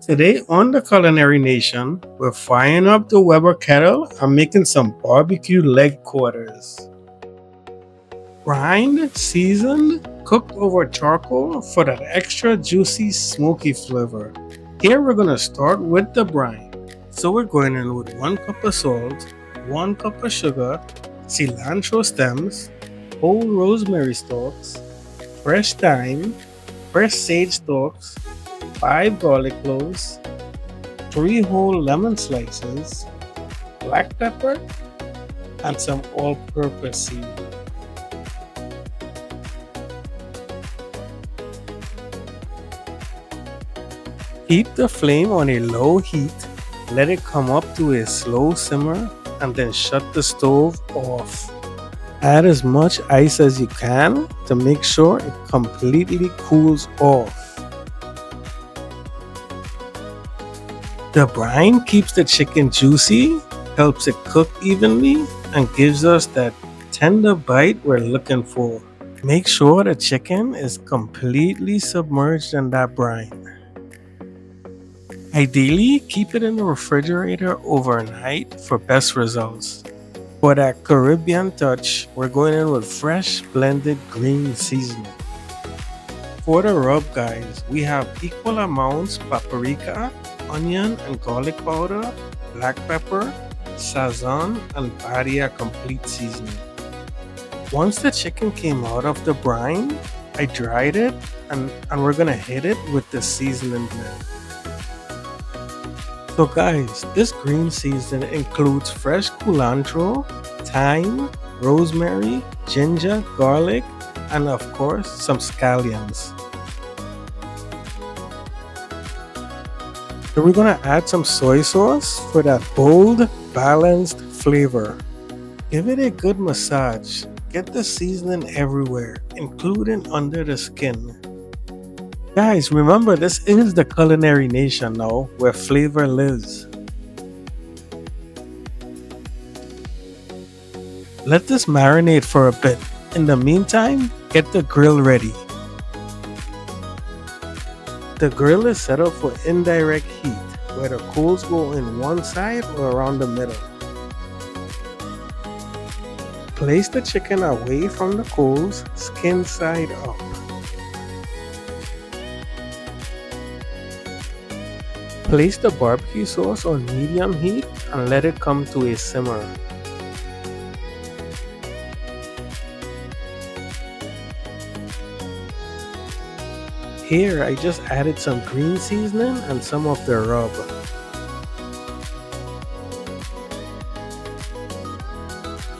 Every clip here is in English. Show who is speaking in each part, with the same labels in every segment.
Speaker 1: Today on the Culinary Nation, we're firing up the Weber kettle and making some barbecue leg quarters. Brined, seasoned, cooked over charcoal for that extra juicy, smoky flavor. Here we're gonna start with the brine. So we're going in with 1 cup of salt, 1 cup of sugar, cilantro stems, whole rosemary stalks, fresh thyme, fresh sage stalks, 5 garlic cloves, 3 whole lemon slices, black pepper, and some all-purpose seasoning. Keep the flame on a low heat, let it come up to a slow simmer, and then shut the stove off. Add as much ice as you can to make sure it completely cools off. The brine keeps the chicken juicy, helps it cook evenly, and gives us that tender bite we're looking for. Make sure the chicken is completely submerged in that brine. Ideally, keep it in the refrigerator overnight for best results. For that Caribbean touch, we're going in with fresh blended green seasoning. For the rub, guys, we have equal amounts paprika, onion and garlic powder, black pepper, sazon, and Badia complete seasoning. Once the chicken came out of the brine, I dried it and we're gonna hit it with the seasoning blend. So guys, this green seasoning includes fresh culantro, thyme, rosemary, ginger, garlic, and of course some scallions. So we're gonna add some soy sauce for that bold, balanced flavor. Give it a good massage. Get the seasoning everywhere, including under the skin. Guys, remember this is the Culinary Nation now, where flavor lives. Let this marinate for a bit. In the meantime, get the grill ready. The grill is set up for indirect heat, where the coals go in one side or around the middle. Place the chicken away from the coals, skin side up. Place the barbecue sauce on medium heat and let it come to a simmer. Here I just added some green seasoning and some of the rub.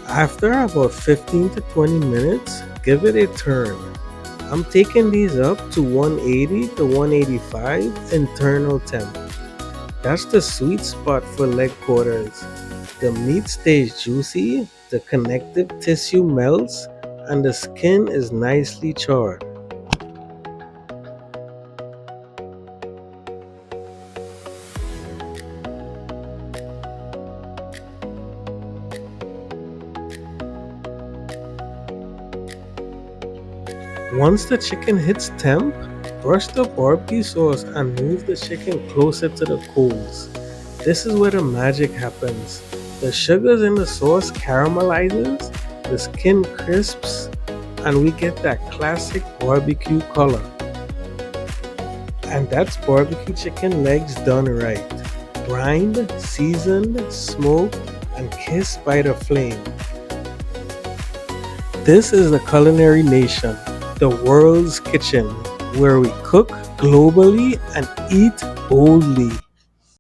Speaker 1: After about 15 to 20 minutes, give it a turn. I'm taking these up to 180 to 185 internal temp. That's the sweet spot for leg quarters. The meat stays juicy, the connective tissue melts, and the skin is nicely charred. Once the chicken hits temp, brush the barbecue sauce and move the chicken closer to the coals. This is where the magic happens. The sugars in the sauce caramelizes, the skin crisps, and we get that classic barbecue color. And that's barbecue chicken legs done right. Brined, seasoned, smoked, and kissed by the flame. This is the Culinary Nation, the world's kitchen, where we cook globally and eat boldly.